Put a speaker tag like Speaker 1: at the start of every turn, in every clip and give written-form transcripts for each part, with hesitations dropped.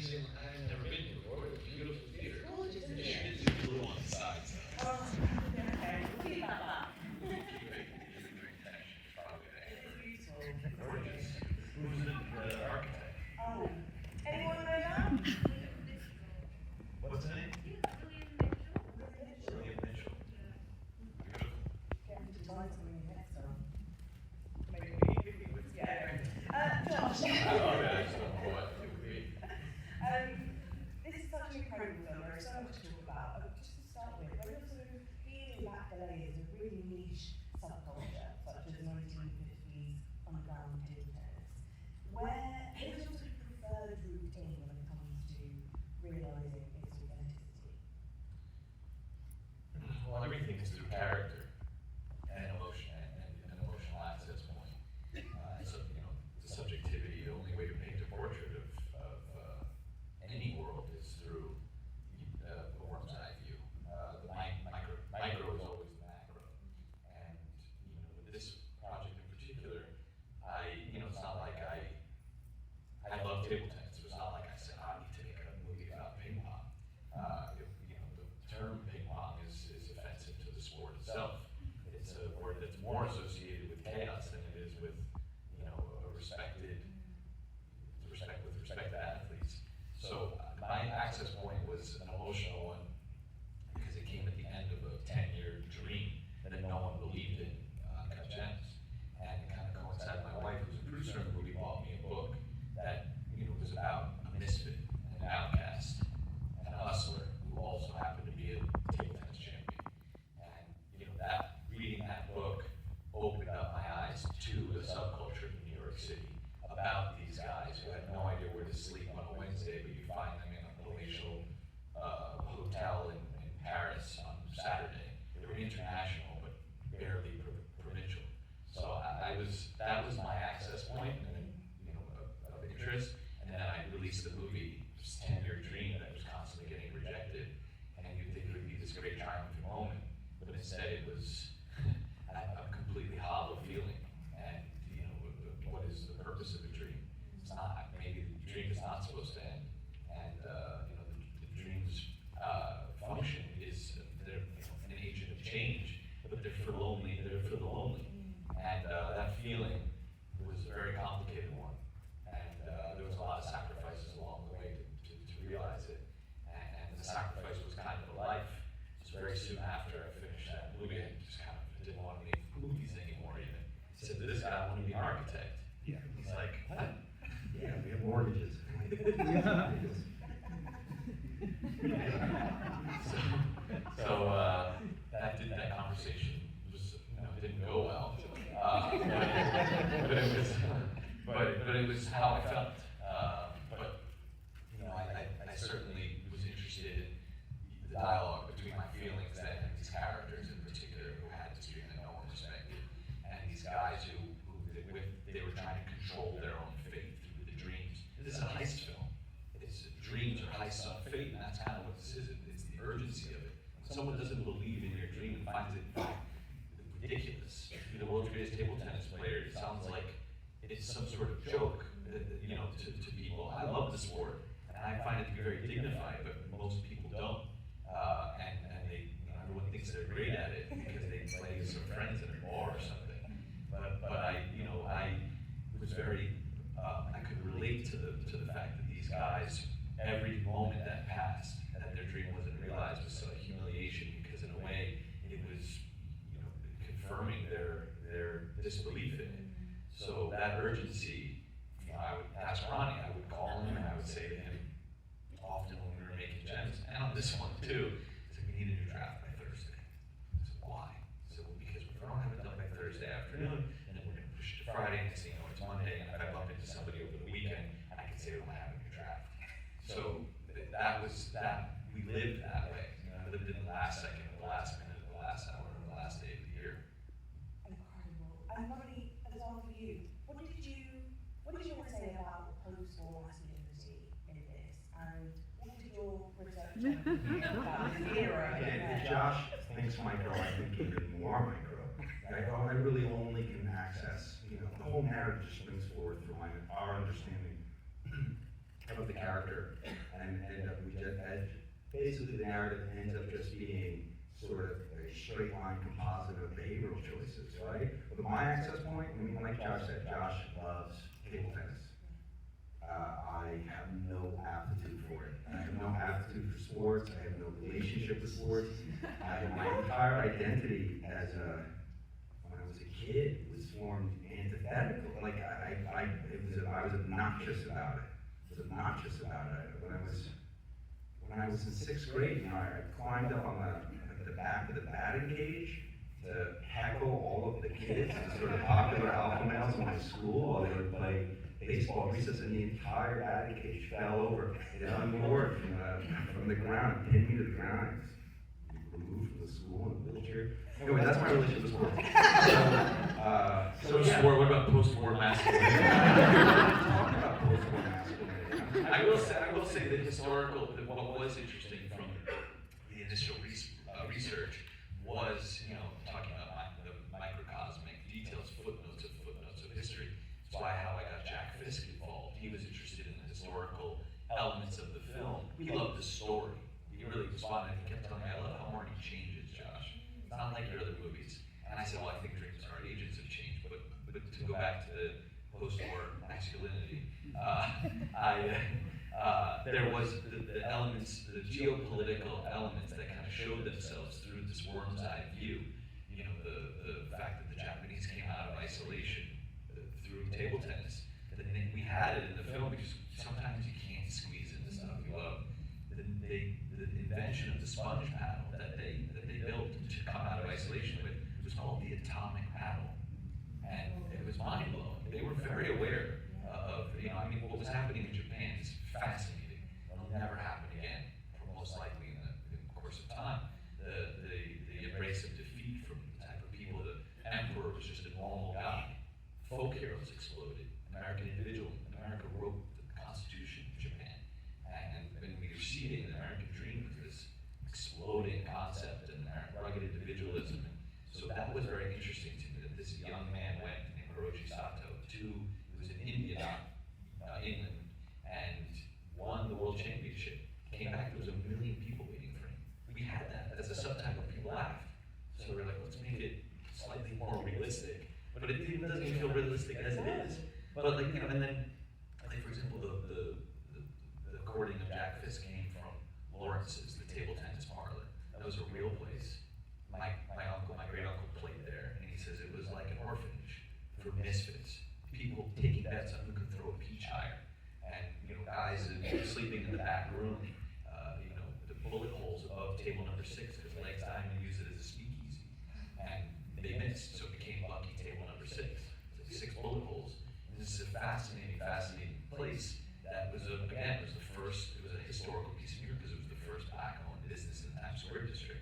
Speaker 1: amazing. I've never been here before. It's a beautiful theater.
Speaker 2: It's gorgeous, isn't it?
Speaker 1: It's a little on the sides.
Speaker 2: Oh, okay. We'll see about that. Beautiful.
Speaker 1: Gorgeous. Who's the architect?
Speaker 2: Oh, anyone know that?
Speaker 1: What's the name? William Mitchell. Beautiful.
Speaker 2: Get him to design something next time. Maybe yeah. Josh.
Speaker 1: Oh, yeah, that's not what it would be.
Speaker 2: This is such an incredible film. There is so much to talk about. Just to start with, when you're sort of peeling back the layers of really niche subculture, such as 1950s underground table tennis, what is your sort of preferred routine when it comes to realising its authenticity?
Speaker 1: Well, everything is through character and emotion and an emotional access point. So, the subjectivity, the only way to paint a portrait of any world is through a worm's eye view. The micro is always the macro. And, with this project in particular, it's not like I love table tennis. It's not like I said, I need to make a movie about ping pong. The term ping pong is offensive to the sport itself. It's a word that's more associated with chaos than it is with, with respect to athletes. So my access point was an emotional one because it came at the end of a 10-year dream that no one believed in cut tennis. And it kind of coincided. My wife, who's a producer in the movie, bought me a book that was about a misfit, an outcast, and a hustler who also happened to be a table tennis champion. And reading that book opened up my eyes to the subculture in New York City about these guys who had no idea where to sleep on a Wednesday, but you find them in a palatial hotel in Paris on Saturday. They were international, but barely provincial. So that was my access point and of interest. And then I released the movie, this 10-year dream that was constantly getting rejected. And you'd think it would be this great triumphant moment, but instead it was a completely hollow feeling. And what is the purpose of a dream? It's not. Maybe the dream is not supposed to end. And the dream's function is they're an agent of change, but they're for the lonely. And that feeling was a very complicated one. And there was a lot of sacrifices along the way to realize it. And the sacrifice was kind of a life. Just very soon after I finished that movie, I just kind of didn't want to make movies anymore even. He said, this guy, I want to be an architect.
Speaker 3: Yeah.
Speaker 1: He's like, what?
Speaker 3: Yeah, we have mortgages.
Speaker 1: So that conversation was, didn't go well. But it was how I felt. I certainly was interested in the dialogue between my feelings then and these characters in particular who had this dream that no one respected, and these guys who they were trying to control their own fate through the dreams. This is a heist film. Dreams are heists on fate, and that's kind of what this is. It's the urgency of it. When someone doesn't believe in your dream and finds it ridiculous, the world's greatest table tennis player, it sounds like it's some sort of joke, to people. I love the sport, and I find it to be very dignified, but most people don't. And they, everyone thinks they're great at it because they play with some friends in a bar or something. But I was very, I could relate to the fact that these guys, every moment that passed, that their dream wasn't realized was a humiliation because in a way it was, confirming their disbelief in it. So that urgency, I would ask Ronnie, I would call him and I would say to him, often when we were making gems, and on this one too, I said, we need a new draft by Thursday. I said, why? So because if we don't have it done by Thursday afternoon, and then we're going to push it to Friday, and say, it's Monday, and if I bump into somebody over the weekend, I can say, we don't have a new draft. So we lived that way. I lived in the last second, the last minute, the last hour, the last day of the year.
Speaker 2: Incredible. And Ronnie, as well for you, what did you want to say about post-war masculinity in this? And what did your research about this era?
Speaker 3: If Josh thinks micro, I think even more micro. I really only can access, the whole narrative just springs forward from our understanding of the character and we just, basically the narrative ends up just being sort of a straight line composite of behavioral choices, right? But my access point, I mean, like Josh said, Josh loves table tennis. I have no aptitude for it. I have no aptitude for sports. I have no relationship with sports. My entire identity as when I was a kid was formed antithetical. Like I was obnoxious about it. I was obnoxious about it. When I was in 6th grade, you know, I climbed up on the back of the batting cage to heckle all of the kids, the sort of popular alpha males in my school while they would play baseball recess, and the entire batting cage fell over. It unmoored from the ground and pinned me to the ground. I was removed from the school in a wheelchair. Anyway, that's my relationship with sports. So yeah.
Speaker 1: What about post-war masculinity?
Speaker 3: Talking about post-war masculinity.
Speaker 1: I will say that what was interesting from the initial research was, you know, talking about the microcosmic details, footnotes of history. That's why how I got Jack Fisk involved. He was interested in the historical elements of the film. He loved the story. He really responded. He kept telling me, I love how Marty changes, Josh. It's not like your other movies. And I said, well, I think our agents have changed. But to go back to post-war masculinity, there was the elements, the geopolitical elements that kind of showed themselves through this worm's eye view. You know, the fact that the Japanese came out of isolation through table tennis. And we had it in the film because sometimes you can't squeeze in the stuff you love. The invention of the sponge paddle that they built to come out of isolation with was called the atomic paddle. And it was mind-blowing. They were very aware of, you know, I mean, what was happening in Japan is fascinating. It'll never happen again, most likely in the course of time. The embrace of defeat from the type of people, the emperor was just a normal guy. Folk heroes exploded. America wrote the Constitution of Japan. And we were seeding the American dream was this exploding concept and rugged individualism. So that was very interesting to me, that this young man went, named Hiroshi Sato, it was in India, England, and won the world championship. Came back, there was 1 million people waiting for him. We had that as a subtitle, people laughed. So we're like, let's make it slightly more realistic. But it doesn't even feel realistic as it is. But like, you know, and then, like for example, the courting of Jack Fisk came from Lawrence's, the table tennis parlor. That was a real place. My great uncle played there, and he says it was like an orphanage for misfits. People taking bets on who could throw a peach higher, and you know, guys sleeping in the back room, you know, the bullet holes above table number 6 because Legs Diamond used it as a speakeasy, and they missed, so it became lucky table number 6. So 6 bullet holes. And this is a fascinating place that was a historical piece of music because it was the first black-owned business in the Times Square district.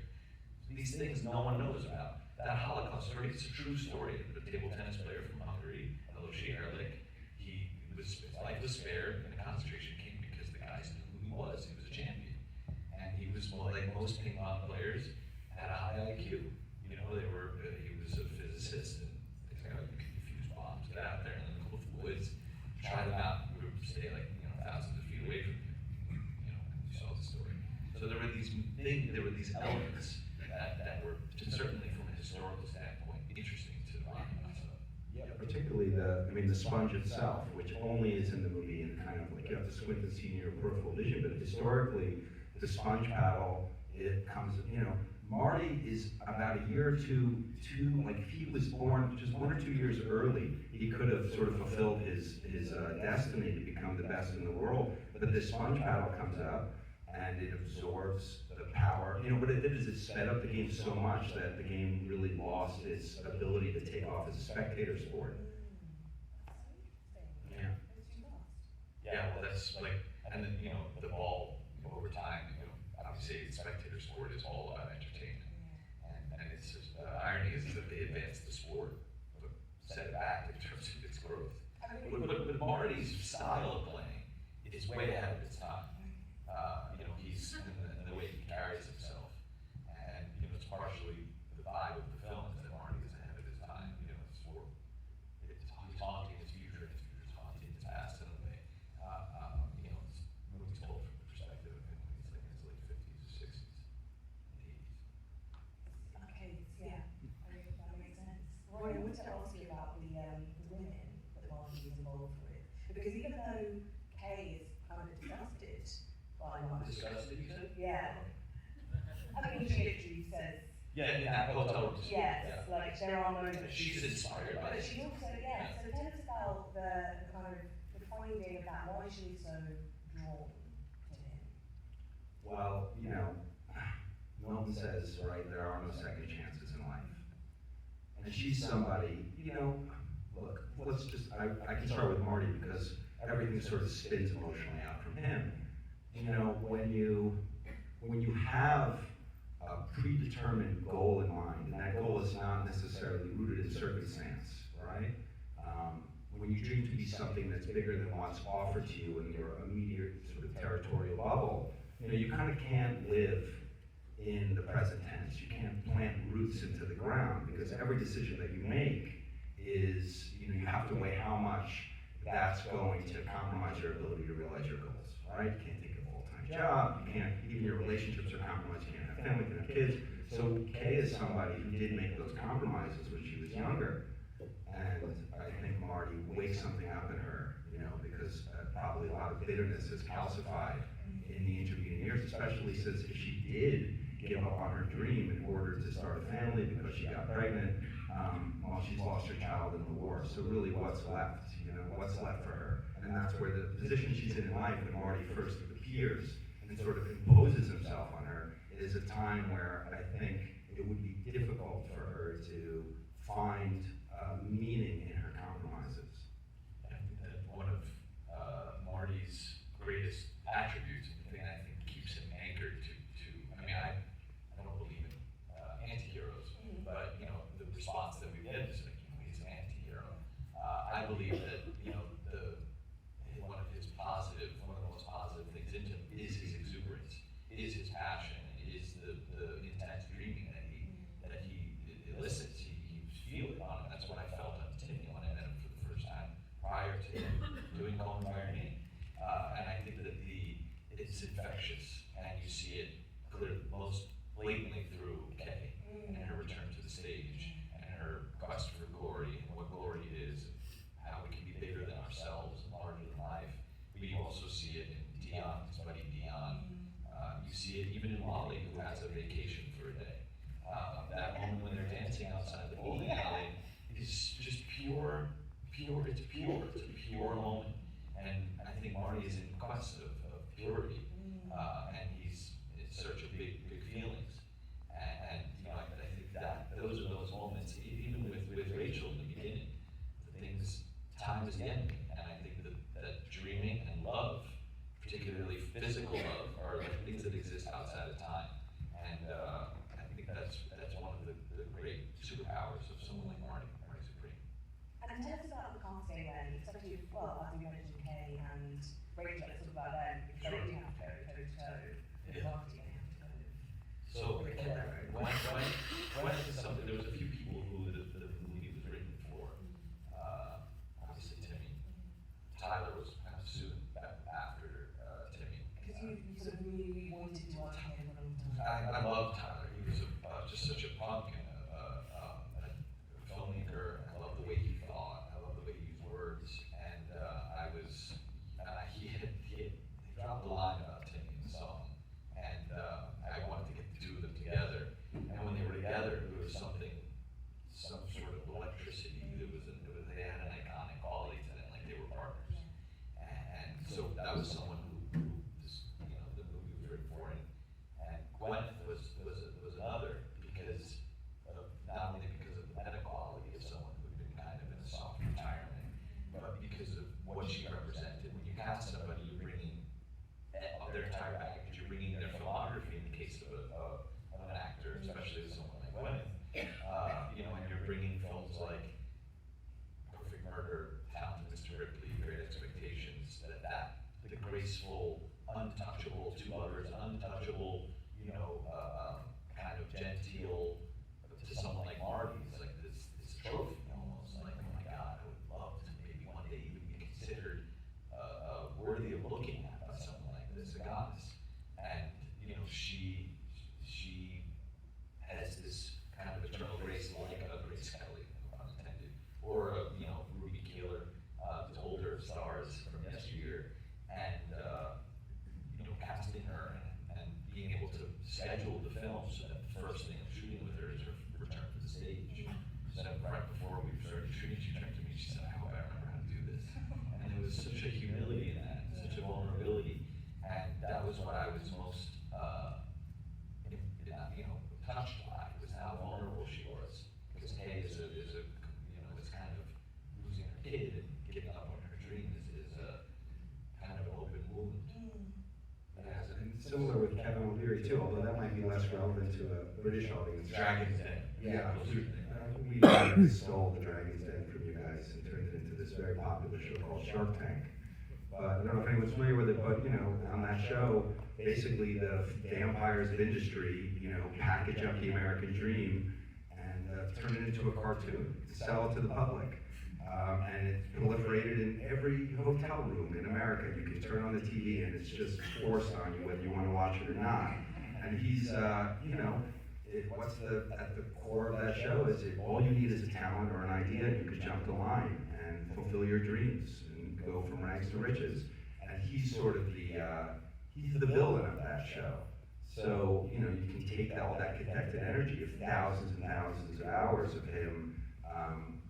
Speaker 1: These things no one knows about. That Holocaust story, it's a true story. A table tennis player from Hungary, Aloshi Erlich, his life was spared in a concentration camp because the guys knew who he was. He was a champion. And he was, like most ping pong players, had a high IQ. You know, he was a physicist, and they said, oh, you can defuse bombs, get out there in the middle of the woods, try them out. We would stay like, you know, thousands of feet away from you. You know, and you saw the story. So there were these elements that were certainly from a historical standpoint interesting to Ronald.
Speaker 3: Yeah, particularly the sponge itself, which only is in the movie and kind of like you have to squint and see in your peripheral vision, but historically, the sponge paddle, it comes, you know, Marty is about a year or two, like if he was born just 1 or 2 years early, he could have sort of fulfilled his destiny to become the best in the world, but this sponge paddle comes out, and it absorbs the power. You know, what it did is it sped up the game so much that the game really lost its ability to take off as a spectator sport. Yeah.
Speaker 1: Yeah, well that's like, and then, you know, the ball, you know, over time, you know, obviously spectator sport is all about entertainment. And it's just, the irony is that they advanced the sport, but set it back in terms of its growth. But Marty's style of playing is way ahead of its time. You know, he's in the way he carries himself, and you know, it's partially the vibe of the film is that Marty is ahead of his time. You know, he's haunting his future, and his future's haunting his past in a way. You know, it's movies told from the perspective
Speaker 2: by Marty.
Speaker 1: Disgusted, you said?
Speaker 2: Yeah. I mean, she literally says,
Speaker 1: Yeah, in that hotel room.
Speaker 2: yes, like there are moments.
Speaker 1: She's inspired by
Speaker 2: But
Speaker 1: it.
Speaker 2: she also, yeah, so tell us about the kind of the finding of that, why she is so drawn to him.
Speaker 3: Well, you know, Milton says, right, there are no second chances in life. And she's somebody, you know, look, let's just, I can start with Marty because everything sort of spins emotionally out from him. You know, when you have a predetermined goal in mind, and that goal is not necessarily rooted in circumstance, right? When you dream to be something that's bigger than what's offered to you in your immediate sort of territorial bubble, you know, you kind of can't live in the present tense. You can't plant roots into the ground because every decision that you make is, you know, you have to weigh how much that's going to compromise your ability to realize your goals, right? You can't take a full-time job, you can't, even your relationships are compromised, you can't have family, you can't have kids. So Kay is somebody who did make those compromises when she was younger. And I think Marty wakes something up in her, you know, because probably a lot of bitterness is calcified in the intervening years, especially since if she did give up on her dream in order to start a family because she got pregnant, well, she's lost her child in the war. So really what's left, you know, what's left for her? And that's where the position she's in life when Marty first appears and sort of imposes himself on her is a time where I think it would be difficult for her to find meaning in her compromises.
Speaker 1: I think that one of Marty's greatest attributes, and the thing I think keeps him anchored to I mean, I don't believe in anti-heroes, but, you know, the response that we get is like, you know, he's an anti-hero. I believe that, you know, one of the most positive things in him is his exuberance, is his passion, is the intense dreaming that he elicits. You feel it on him. That's what I felt on Timmy when I met him for the first time prior to him doing Call Me by Your Name. And I think that it's infectious, and you see it clearly, most blatantly through Kay and her return to the stage and her quest for glory and what glory is, and how we can be bigger than ourselves and larger than life. But you also see it in Dion, his buddy Dion. You see it even in Molly, who has a vacation for a day. That moment when they're dancing outside the bowling alley is just pure, it's a pure moment. And I think Marty is in quest of purity, and he's in search of big feelings. And you know, I think that those are those moments, even with Rachel in the beginning, time is the enemy. And I think that dreaming and love, particularly physical love, are like things that exist outside of time. And I think that's one of the great superpowers of someone like Marty Supreme.
Speaker 2: And tell us about the casting then, especially, well, as we mentioned, Kay and Rachel, let's talk about them, because they do have to go toe-to-toe with Marty and have to kind of...
Speaker 1: So, when is something, there was a few people who the movie was written for. Obviously Timmy. Tyler was kind of soon after Timmy.
Speaker 2: Because you sort of really wanted to watch him for a long time.
Speaker 1: I love Tyler. He was just such a punk and a filmmaker. I love the way he thought. I love the way he used words. And he dropped the line about Timmy in the song. And I wanted to get the two of them together. And when they were together, there was some sort of electricity. They had an iconic quality to them, like they were partners. And so that was someone who you know, the movie was written for. And Gwyneth was another because not only because of the meta quality of someone who'd been kind of in a soft retirement, but because of what she represented. When you cast somebody, you're bringing their entire package. You're bringing their filmography in the case of an actor, especially someone like Gwyneth. You know, and you're bringing films like Perfect Murder, Talented Mr. Ripley, Great Expectations, the graceful, untouchable two lovers, untouchable, you know, kind of genteel to someone like Marty. It's like this trophy almost. Like, oh my God, I would love to maybe one day even be considered worthy of looking at by someone like this, a goddess. And you know, she has this kind of eternal grace, like a Grace Kelly, no pun intended, or you know, Ruby Keeler, the older stars from yesteryear. And you know, casting scheduled the film so that the first thing I'm shooting with her is her return to the stage. So right before we started shooting, she turned to me, she said, I hope I remember how to do this. And there was such a humility in that, such a vulnerability, and that was what I was most, touched by, was how vulnerable she was. Because Kay is kind of losing her kid and giving up on her dream is a kind of open wound.
Speaker 3: Yes, and similar with Kevin O'Leary too, although that might be less relevant to a British audience.
Speaker 1: Dragon's Den.
Speaker 3: Yeah, we stole the Dragon's Den from you guys and turned it into this very popular show called Shark Tank. But I don't know if anyone's familiar with it, but on that show, basically the vampires industry, package up the American dream and turn it into a cartoon, sell it to the public. And it's proliferated in every hotel room in America. You can turn on the TV and it's just forced on you whether you want to watch it or not. And he's, what's at the core of that show is if all you need is a talent or an idea, you could jump the line and fulfill your dreams and go from rags to riches. And he's sort of he's the villain of that show. So, you can take all that connected energy of thousands and thousands of hours of him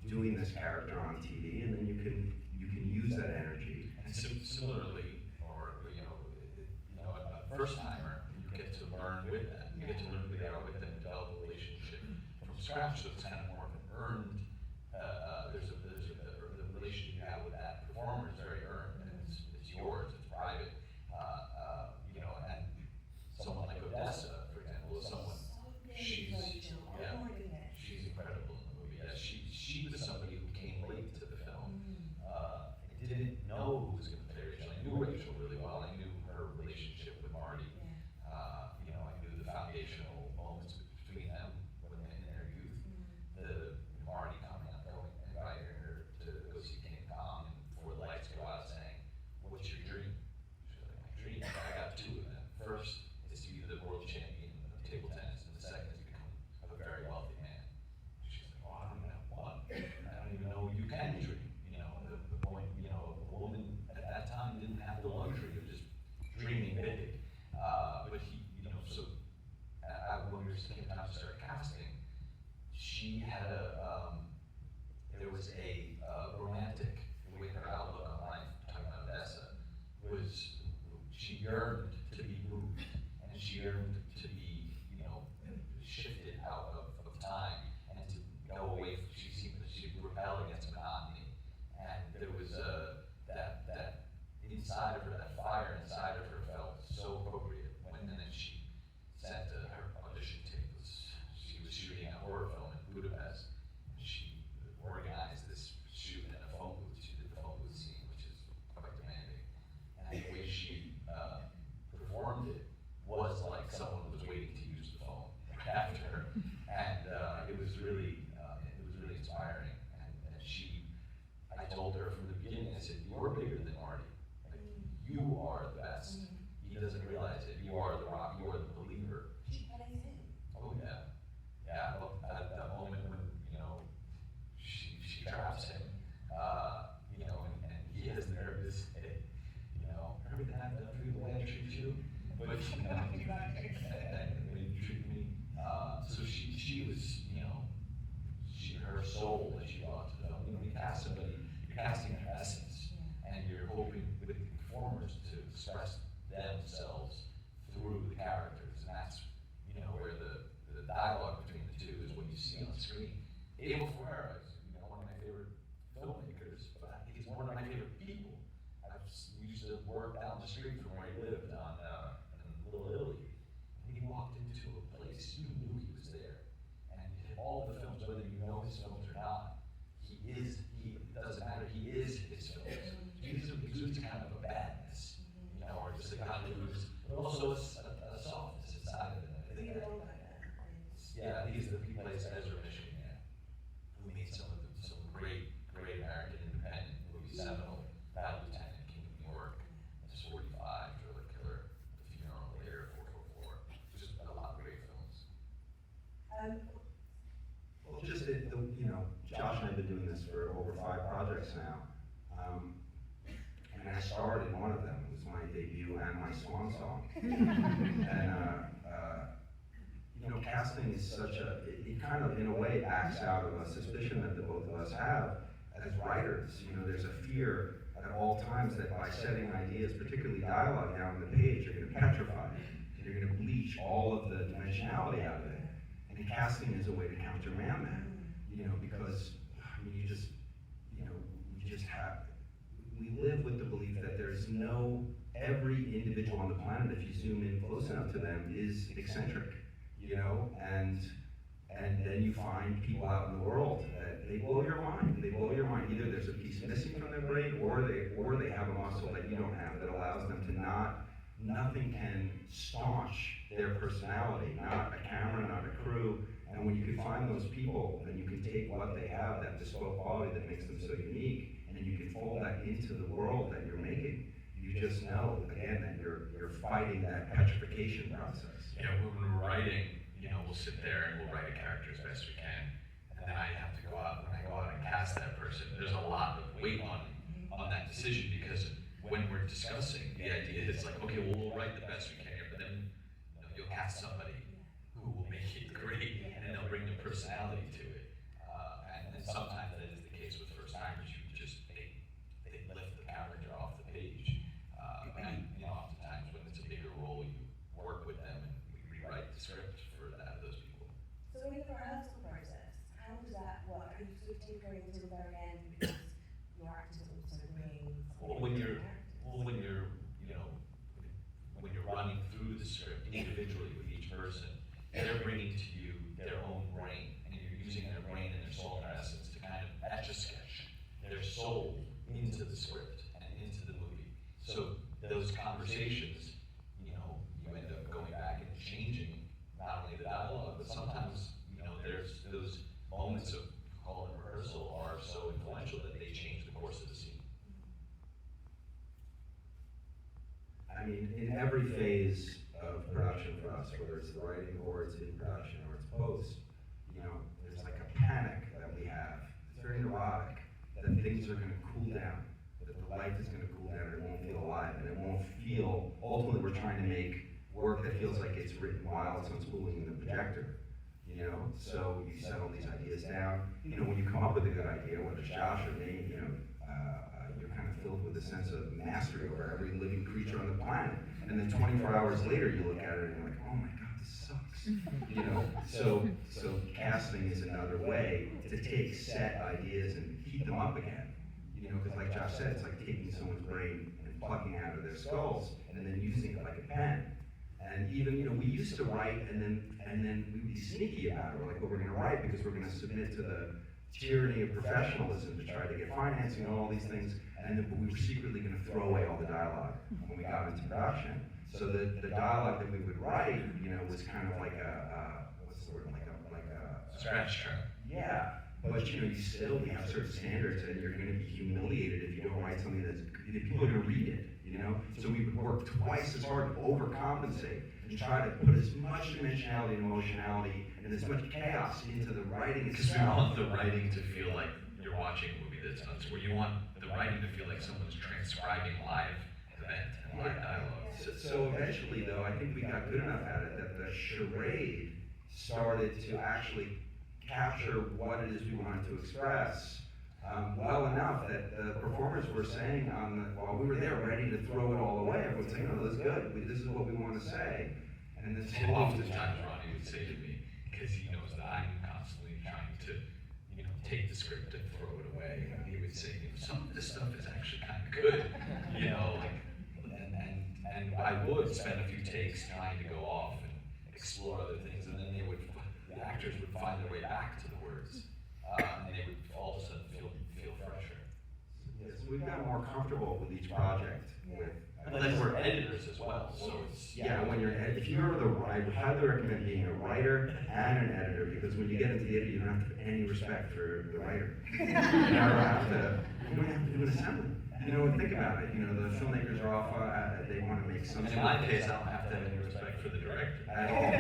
Speaker 3: doing this character on TV, and then you can use that energy.
Speaker 1: And similarly, or a first timer, you get to learn with them. You get to learn who they are with them, develop a relationship from scratch. So it's kind of more of an earned. The relationship you have with that performer is very earned, and it's yours. It's private. And someone like Odessa, for example, is someone. She's incredible in the movie. Yeah, she was somebody who came late to the film. I didn't know who was going to play Rachel. I knew Rachel really well. I knew her relationship with Marty. I knew the foundational moments between them when they in their youth. The Marty coming up, inviting her to go see King Kong, and before the lights go out, saying, "What's your dream?" She's like, "My dream. I got two of them. First is to be the world champion of table tennis, and the second is to become a very wealthy man." She's like, "Oh, I don't even have one. I don't even know you can dream." The point, a woman at that time didn't have the luxury of just dreaming big. But when we were taking time to start casting, she had there was a romantic way her outlook on life, talking about Odessa, was she yearned to be moved, and she yearned to be, shifted out of time and to go away. She rebelled against monotony, and there was that inside of her, that fire inside of her felt so appropriate when then she sent her audition tape. She was shooting a horror film in Budapest, and she organized this shoot in a phone booth. She did the phone booth scene, which is quite demanding, and the way she performed it was like someone was waiting to use the phone after her, and it was really inspiring. And I told her from the beginning, I said, "You're bigger than Marty. Like, you are the best. He doesn't realize it. You are the rock. You are the believer."
Speaker 2: She plays him.
Speaker 1: Oh yeah, yeah. Well, at that moment when she traps him, and he is nervous. Everything I've done for you, the way I treat you, but and the way you treat me. So she was, her soul that she brought to the film. You cast somebody, you're casting their essence, and you're hoping with the performers to express themselves through the characters, and that's where the dialogue between the two is what you see on screen. Abel Ferrara is one of my favorite filmmakers, but he's one of my favorite people. We used to work down the street from where he lived in Little Italy, and he walked into a place you knew he was there, and all the films, whether you know his films or not, it doesn't matter. He is his films. He exudes kind of a badness, or just a guy who's, but also a softness inside of it. I think yeah, he plays Ezra Michigan, who made some great American independent movies. Seminal, Bad Lieutenant, King of New York, It's 45, Driller Killer, The Funeral Later, 444. Just a lot of great films.
Speaker 3: Well, just Josh and I have been doing this for over 5 projects now. And I starred in one of them. It was my debut and my swan song. And casting is such it kind of, in a way, backs out of a suspicion that the both of us have as writers. There's a fear at all times that by setting ideas, particularly dialogue, down on the page, you're going to petrify it. And you're going to bleach all of the dimensionality out of it. And casting is a way to countermand that. Because we live with the belief that every individual on the planet, if you zoom in close enough to them, is eccentric, and then you find people out in the world that they blow your mind. They blow your mind. Either there's a piece missing from their brain, or they have a muscle that you don't have that allows them to nothing can staunch their personality, not a camera, not a crew. And when you can find those people, then you can take what they have, that bespoke quality that makes them so unique, and then you can fold that into the world that you're making. You just know, again, that you're fighting that petrification process.
Speaker 1: When we're writing, we'll sit there and we'll write a character as best we can, and then I have to go out, when I go out and cast that person, there's a lot of weight on that decision, because when we're discussing, the idea is like, okay, well, we'll write the best we can here, but then you'll cast somebody who will make it great, and they'll bring the personality to it. And sometimes that is the case with first timers. They lift the character off the page. And oftentimes when it's a bigger role, you work with them and we rewrite the script for those people.
Speaker 2: So in the rehearsal process, how does that work? Are you sort of tinkering until the very end because your actors are also bringing
Speaker 1: When you're running through the script individually with each person, they're bringing to you their own brain, and you're using their brain and their soul and their essence to kind of etch a sketch their soul into the script and into the movie. So those conversations, you end up going back and changing not only the dialogue, but sometimes, there's those moments of, call it rehearsal, are so influential that they change the course of the scene.
Speaker 3: I mean, in every phase of production for us, whether it's the writing or it's in production or it's post, there's like a panic that we have. It's very neurotic, that things are going to cool down, that the life is going to cool down, and it won't feel alive, and it won't feel, ultimately we're trying to make work that feels like it's written while it's unspooling in the projector. So you settle these ideas down. When you come up with a good idea, whether it's Josh or me, you're kind of filled with a sense of mastery over every living creature on the planet. And then 24 hours later, you look at it and you're like, oh my God, this sucks. So casting is another way to take set ideas and heat them up again. Because like Josh said, it's like taking someone's brain and plucking out of their skulls and then using it like a pen. And even, we used to write and then we'd be sneaky about it. We're like, well, we're going to write because we're going to submit to the tyranny of professionalism to try to get financing and all these things. And then, but we were secretly going to throw away all the dialogue when we got into production. So the dialogue that we would write, was kind of like what's the word, like a
Speaker 1: scratch track.
Speaker 3: Yeah. But you have certain standards, and you're going to be humiliated if you don't write something if people are going to read it. So we would work twice as hard to overcompensate and try to put as much dimensionality and emotionality and as much chaos into the writing
Speaker 1: Because we want the writing to feel like you're watching a movie that's nuts, where you want the writing to feel like someone's transcribing live event and live dialogue.
Speaker 3: So eventually, though, I think we got good enough at it that the charade started to actually capture what it is we wanted to express well enough that the performers were saying while we were there ready to throw it all away, everyone was saying, "No, that's good. This is what we want to say." And this
Speaker 1: oftentimes Ronnie would say to me, because he knows that I'm constantly trying to, take the script and throw it away, and he would say, some of this stuff is actually kind of good, and I would spend a few takes trying to go off and explore other things, and then the actors would find their way back to the words, and they would all of a sudden feel fresher.
Speaker 3: Yes, we've gotten more comfortable with each project.
Speaker 1: And then we're editors as well, so it's...
Speaker 3: if you're I would highly recommend being a writer and an editor, because when you get into the editor, you don't have to have any respect for the writer. You don't have to do an assembly. Think about it. The filmmakers are off, they want to make some...
Speaker 1: In my case, I don't have to have any respect for the director.
Speaker 3: At all.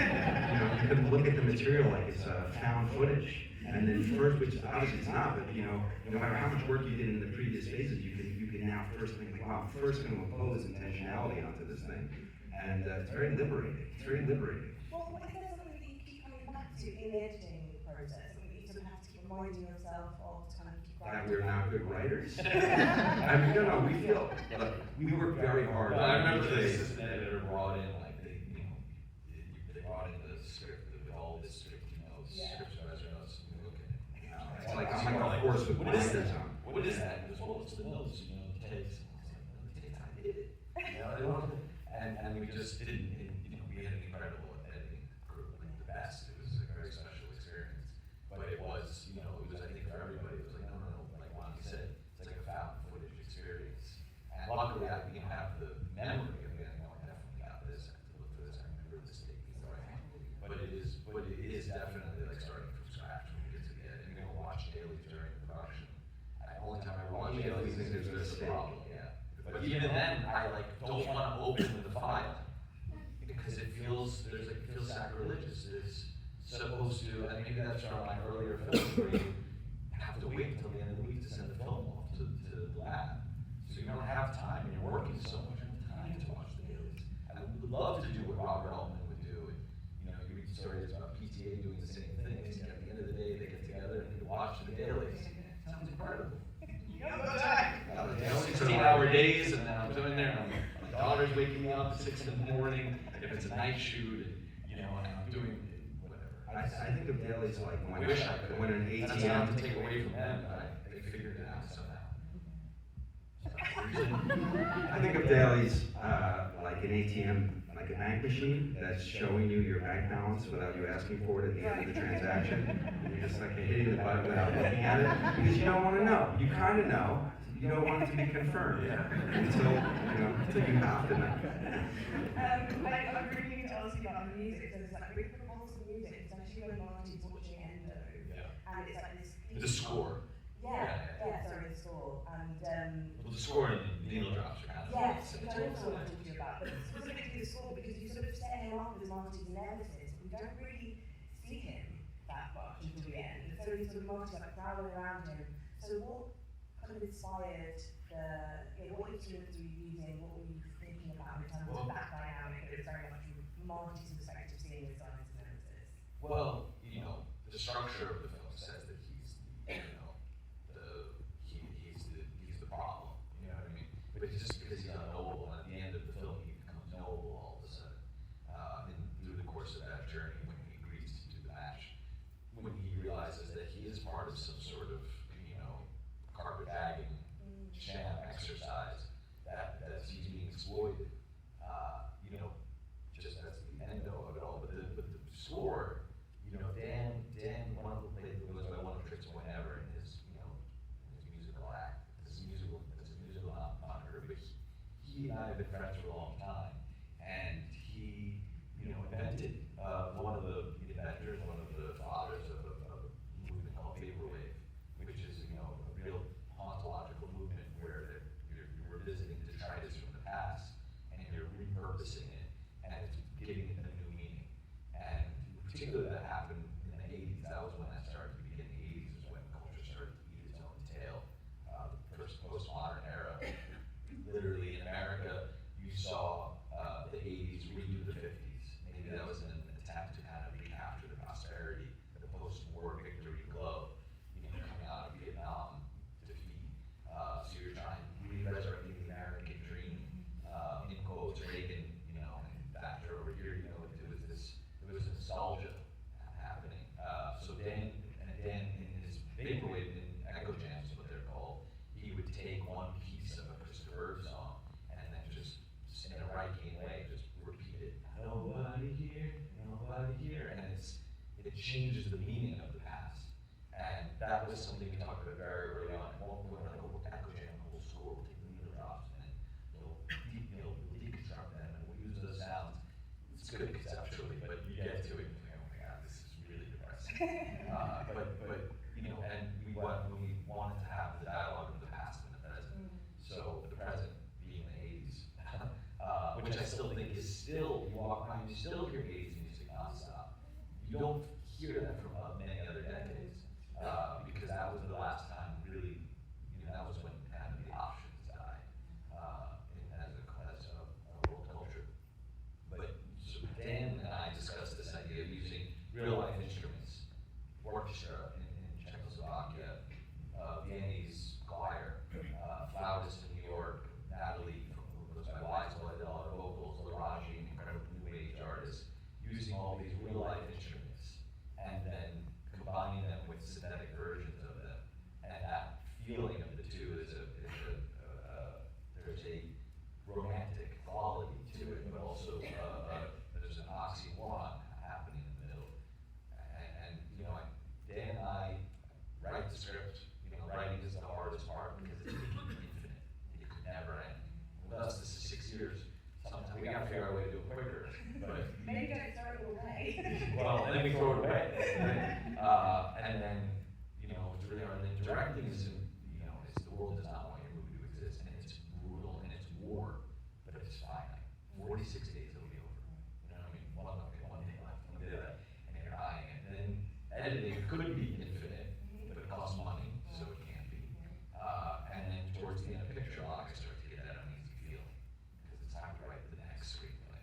Speaker 3: You can look at the material like it's found footage. And then first, which obviously it's not, but no matter how much work you did in the previous phases, you can now first think, like, wow, I'm first going to impose intentionality onto this thing. And it's very liberating. It's very liberating.
Speaker 2: Well, is there something that you keep to, in the editing process, you sort of have to keep reminding yourself of to kind of keep
Speaker 3: That
Speaker 2: writing.
Speaker 3: we're not good writers. I mean, no, we feel, like, we work very hard.
Speaker 1: Well, I remember the assistant editor brought in, like, they brought in the script with all the script notes, script supervisor notes, and we look at it.
Speaker 3: It's like, I'm like a horse with
Speaker 1: What is
Speaker 3: blinders
Speaker 1: that?
Speaker 3: on.
Speaker 1: What is that? He goes, well, it's the notes, you know, the takes. And I was like, well, the takes, I did it. You know, they wanted it. And we just didn't, you know, we had an incredible editing group, like the best. It was a very special experience. But it was, you know, it was, I think for everybody, it was like, no, like Lonnie said, it's like a found footage experience. And luckily, I, you know, have the memory of it. I know I definitely got this, I have to look for this, I remember this tape being right. But it is definitely like starting from scratch when you get to the end. And you're gonna watch dailies during the production. The only time I watch dailies is if there's a problem, yeah. But even then, I like don't want to open the file because it feels sacrilegious. It's supposed to, and maybe that's from my earlier films where you have to wait until the end of the week to send the film off to the lab. So you don't have time, and you're working so much, you don't have time to watch the dailies. I would love to do what Robert Altman would do. And, you know, you read stories about PTA doing the same thing. And at the end of the day, they get together and they watch the dailies. Sounds incredible.
Speaker 2: You haven't got time.
Speaker 1: 16-hour days, and then I'm doing there, and my daughter's waking me up at 6 in the morning, if it's a night shoot, and, you know, and I'm doing whatever.
Speaker 3: I think of dailies like
Speaker 1: I wish I could.
Speaker 3: when an
Speaker 1: That's what I have
Speaker 3: ATM.
Speaker 1: to take away from them, but they figured it out somehow.
Speaker 3: I think of dailies like an ATM, like a bank machine that's showing you your bank balance without you asking for it at the end of the transaction. And you're just like hitting the button without looking at it because you don't want to know. You kind of know. You don't want it to be confirmed until you have to know.
Speaker 2: I'm really keen to ask you about the music. So there's like with proposals of music, it's actually when Marty's watching Endo, and it's like this.
Speaker 1: The score.
Speaker 2: Sorry, the score. And
Speaker 1: Well, the score and the needle drops are kind of.
Speaker 2: yes, which I also want to talk to you about, but specifically the score because you sort of set him up as Marty's nemesis. We don't really see him that much until the end. And so he's sort of Marty's like prowling around him. So what kind of inspired what instruments were you using? What were you thinking about in terms of that dynamic? It was very much from Marty's perspective, seeing his son as a nemesis.
Speaker 1: Well, you know, the structure of the film says that he's the problem. You know what I mean? But just because he's unknowable, and at the end of the film, he becomes knowable all of a sudden. And through the course of that journey, when he agrees to do the match, when he realizes that he is part of some sort of, you know, carpetbagging sham exercise that he's being exploited. You know, just that's the end of it all. But the score, you know, Dan, one of the plays was by one of Trick's point ever in his, you know, his musical act. This is musical moniker, but he and I have been friends for a long time, and he, you know, invented one of the inventors, one of the fathers of a movement called vaporwave, which is, you know, a real ontological movement where you're revisiting detritus from the past and you're repurposing it and it's giving it a new meaning. And particularly that happened in the 80s. That was when that started to begin. The 80s is when culture started to eat its own tail. The first postmodern era. Literally in America, you saw the 80s redo the 50s. Maybe that was an attempt to kind of recapture the prosperity, the post-war victory glow, you know, coming out of Vietnam defeat. So you're trying resurrecting the American dream. In quotes, Reagan, you know, and Thatcher over here, you know, there was nostalgia happening. So Dan in his vaporwave, in echo jams, what they're called, he would take one piece of a Christopher song and then just in a Reichian way, just repeat it. Nobody here, and it changes the meaning of the past. And that was something we talked about very early on. We're going to go echo jam the whole score, we'll take the needle drops and we'll deconstruct them and we'll use those sounds. It's good conceptually, but you get to it and you're like, oh my God, this is really depressing. But you know, and we wanted to have the dialogue of the past and the present. So the present being the 80s, which I still think is still, you walk around, you still hear 80s music nonstop. You don't hear that from many other decades, because that was the last time really, you know, that was when kind of the options died as a world culture. But so Dan and I discussed this idea of using real life instruments do it quicker, but.
Speaker 2: Maybe don't throw it away.
Speaker 1: Well, then we throw it away, right? And then, you know, it's really hard, and then directing is, you know, the world does not want your movie to exist, and it's brutal, and it's war, but it's finite. 46 days it'll be over. You know what I mean? One day left, and you're dying. And then editing could be infinite, but it costs money, so it can't be. And then towards the end of picture log, I start to get that uneasy feeling, because it's time to write the next screenplay,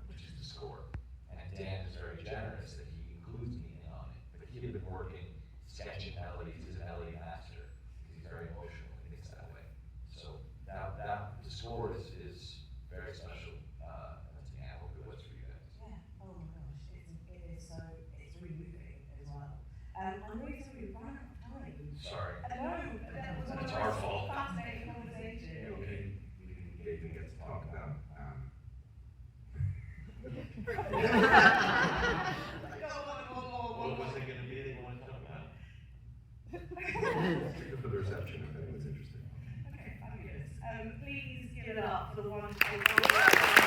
Speaker 1: which is the score. And Dan is very generous that he includes me in on it, but he had been working, sketching melodies, he's an melody master, because he's very emotional and thinks that way. So the score is very special to me. I hope it was for you guys.
Speaker 2: Yeah. Oh my gosh, it is so, it's really moving as well. I'm really sorry we've run out of time.
Speaker 1: Sorry.
Speaker 2: No, that was
Speaker 1: It's our fault.
Speaker 2: fascinating conversation.
Speaker 3: We didn't get to talk about,
Speaker 1: What was it gonna be that you wanted to talk about?
Speaker 3: for the reception, I think it was interesting.
Speaker 2: Okay, fabulous. Please give it up for the wonderful